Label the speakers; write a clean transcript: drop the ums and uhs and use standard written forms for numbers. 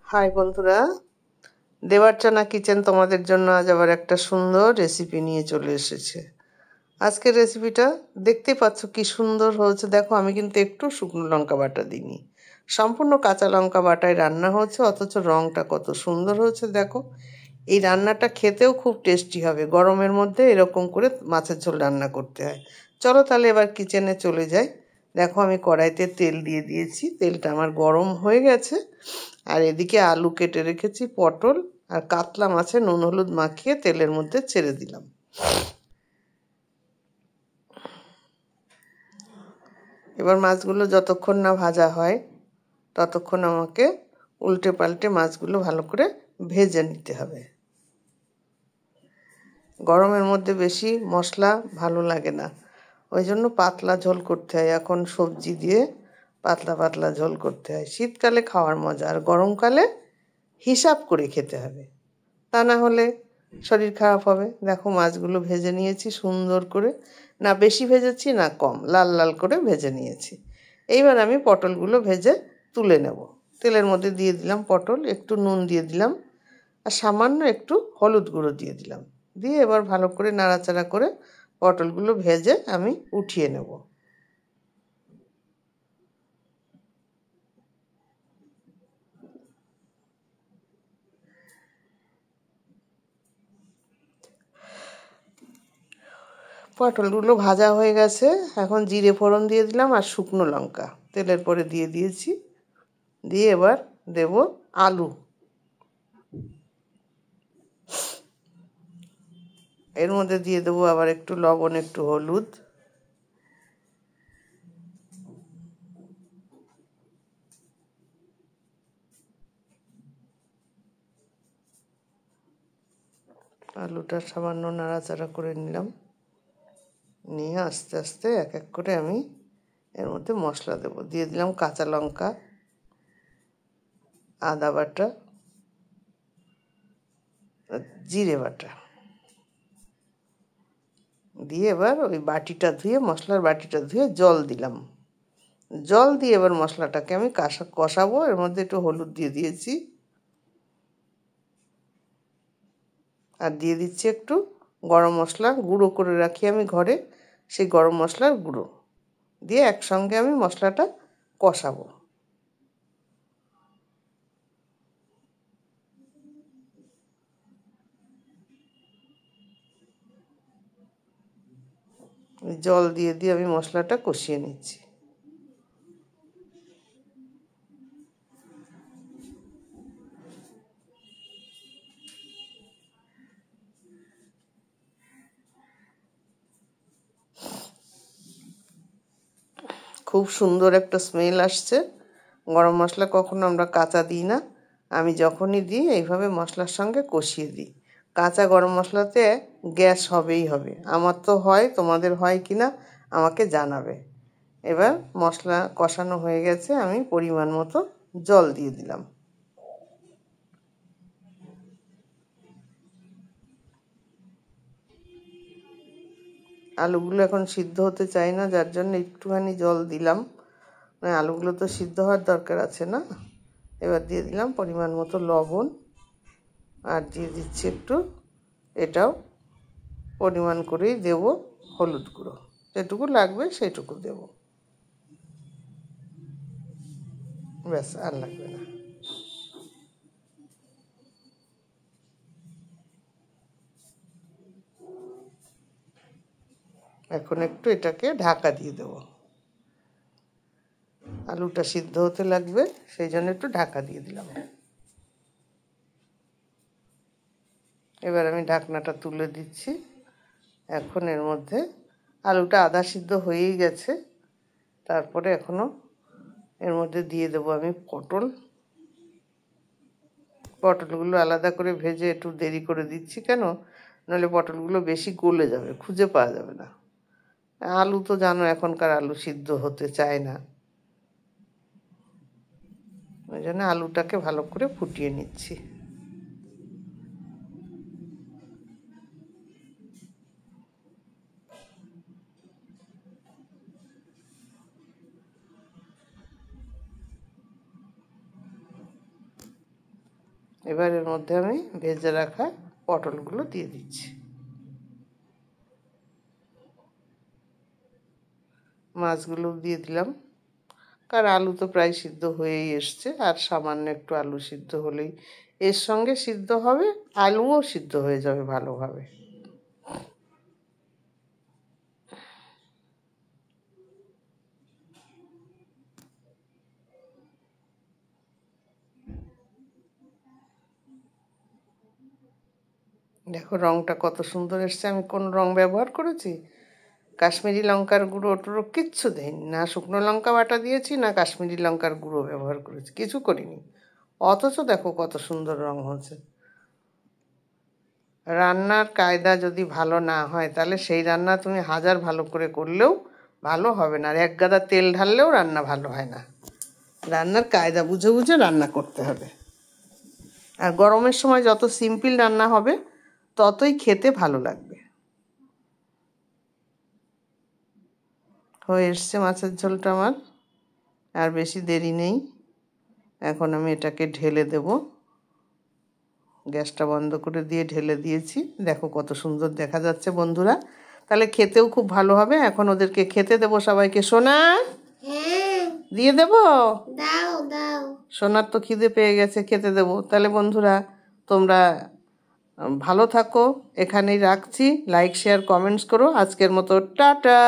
Speaker 1: High বন্ধুরা, Debarchana kitchen তোমাদের জন্য আজ আবার একটা সুন্দর রেসিপি নিয়ে চলে এসেছে। আজকের রেসিপিটা দেখতে পাচ্ছ কি সুন্দর হয়েছে। দেখো, আমি কিন্তু একটু শুকনো লঙ্কা বাটা দিইনি, সম্পূর্ণ কাঁচা লঙ্কা বাটায় রান্না হচ্ছে, অথচ রঙটা কত সুন্দর হয়েছে দেখো। এই রান্নাটা খেতেও খুব টেস্টি হবে। গরমের মধ্যে এরকম করে মাছের ঝোল রান্না করতে হয়। চলো তাহলে এবার কিচেনে চলে যাই। দেখো, আমি কড়াইতে তেল দিয়ে দিয়েছি, তেলটা আমার গরম হয়ে গেছে। আর এদিকে আলু কেটে রেখেছি, পটল আর কাতলা মাছে নুন হলুদ মাখিয়ে তেলের মধ্যে ছেড়ে দিলাম। এবার মাছগুলো যতক্ষণ না ভাজা হয় ততক্ষণ আমাকে উল্টে পাল্টে মাছগুলো ভালো করে ভেজে নিতে হবে। গরমের মধ্যে বেশি মশলা ভালো লাগে না, ওই জন্য পাতলা ঝোল করতে হয়। এখন সবজি দিয়ে পাতলা পাতলা ঝোল করতে হয়। শীতকালে খাওয়ার মজা, আর গরমকালে হিসাব করে খেতে হবে, তা না হলে শরীর খারাপ হবে। দেখো, মাছগুলো ভেজে নিয়েছি সুন্দর করে, না বেশি ভেজেছি না কম, লাল লাল করে ভেজে নিয়েছি। এইবার আমি পটলগুলো ভেজে তুলে নেব। তেলের মধ্যে দিয়ে দিলাম পটল, একটু নুন দিয়ে দিলাম আর সামান্য একটু হলুদ গুঁড়ো দিয়ে দিলাম। দিয়ে এবার ভালো করে নাড়াচাড়া করে পটলগুলো ভেজে আমি উঠিয়ে নেব। পটলগুলো ভাজা হয়ে গেছে, এখন জিরে ফোড়ন দিয়ে দিলাম আর শুকনো লঙ্কা তেলের পরে দিয়ে দিয়েছি। দিয়ে এবার দেব আলু। এর মধ্যে দিয়ে দেবো আবার একটু লবণ, একটু হলুদ, আলুটা সামান্য নাড়াচাড়া করে নিলাম। নিয়ে আস্তে আস্তে এক এক করে আমি এর মধ্যে মশলা দেবো। দিয়ে দিলাম কাঁচা লঙ্কা, আদা বাটা, জিরে বাটা। দিয়ে এবার ওই বাটিটা ধুয়ে, মশলার বাটিটা ধুয়ে জল দিলাম। জল দিয়ে এবার মশলাটাকে আমি কষাবো। এর মধ্যে একটু হলুদ দিয়ে দিয়েছি আর দিয়ে দিচ্ছি একটু গরম মশলা, গুঁড়ো করে রাখি আমি ঘরে, সেই গরম মশলার গুঁড়ো দিয়ে একসঙ্গে আমি মশলাটা কষাবো। জল দিয়ে দিয়ে আমি মশলাটা কষিয়ে নিচ্ছি। খুব সুন্দর একটা স্মেল আসছে। গরম মশলা কখনো আমরা কাঁচা দিই না, আমি যখনই দিই এইভাবে মশলার সঙ্গে কষিয়ে দিই। কাঁচা গরম মশলাতে গ্যাস হবেই হবে, আমার তো হয়, তোমাদের হয় কি না আমাকে জানাবে। এবার মশলা কষানো হয়ে গেছে, আমি পরিমাণ মতো জল দিয়ে দিলাম। আলুগুলো এখন সিদ্ধ হতে চাই না, যার জন্য একটুখানি জল দিলাম, মানে আলুগুলো তো সিদ্ধ হওয়ার দরকার আছে না। এবার দিয়ে দিলাম পরিমাণ মতো লবণ আর দিয়ে দিচ্ছি একটু, এটাও পরিমাণ করেই দেব, হলুদ গুঁড়ো। যেটুকু লাগবে সেটুকু দেব, ব্যাস, আর লাগবে না। এখন একটু এটাকে ঢাকা দিয়ে দেব, আলুটা সিদ্ধ হতে লাগবে, সেই জন্য একটু ঢাকা দিয়ে দিলাম। এবার আমি ঢাকনাটা তুলে দিচ্ছি। এখন এর মধ্যে আলুটা আধা সিদ্ধ হয়েই গেছে, তারপরে এখনও এর মধ্যে দিয়ে দেবো আমি পটল। পটলগুলো আলাদা করে ভেজে একটু দেরি করে দিচ্ছি, কেন নাহলে পটলগুলো বেশি গলে যাবে, খুঁজে পাওয়া যাবে না। আলু তো জানো এখনকার আলু সিদ্ধ হতে চায় না, ওই জন্য আলুটাকে ভালো করে ফুটিয়ে নিচ্ছি। এবার এর মধ্যে আমি ভেজে রাখা পটলগুলো দিয়ে দিচ্ছি। মাছগুলো দিয়ে দিলাম, কারণ আলু তো প্রায় সিদ্ধ হয়েই এসছে, আর সামান্য একটু আলু সিদ্ধ হলেই এর সঙ্গে সিদ্ধ হবে, আলুও সিদ্ধ হয়ে যাবে ভালোভাবে। দেখো রঙটা কত সুন্দর এসছে। আমি কোন রং ব্যবহার করেছি? কাশ্মীরি লঙ্কার গুঁড়ো টুড়ো কিচ্ছু দেয়নি, না শুকনো লঙ্কা বাটা দিয়েছি, না কাশ্মীরি লঙ্কার গুঁড়ো ব্যবহার করেছি, কিছু করিনি। অথচ দেখো কত সুন্দর রং হয়েছে। রান্নার কায়দা যদি ভালো না হয় তাহলে সেই রান্না তুমি হাজার ভালো করে করলেও ভালো হবে না, আর এক গাদা তেল ঢাললেও রান্না ভালো হয় না। রান্নার কায়দা বুঝে বুঝে রান্না করতে হবে। আর গরমের সময় যত সিম্পল রান্না হবে ততই খেতে ভালো লাগবে। হয়ে এসছে মাছের ঝোলটা আমার, আর বেশি দেরি নেই। এখন আমি এটাকে ঢেলে দেব। গ্যাসটা বন্ধ করে দিয়ে ঢেলে দিয়েছি। দেখো কত সুন্দর দেখা যাচ্ছে বন্ধুরা। তাহলে খেতেও খুব ভালো হবে। এখন ওদেরকে খেতে দেবো সবাইকে। সোনা, দিয়ে দেবো? দাও দাও। সোনার তো খিদে পেয়ে গেছে, খেতে দেবো। তাহলে বন্ধুরা তোমরা ভালো থাকো, এখানেই রাখছি। লাইক শেয়ার কমেন্টস করো। আজকের মতো টাটা।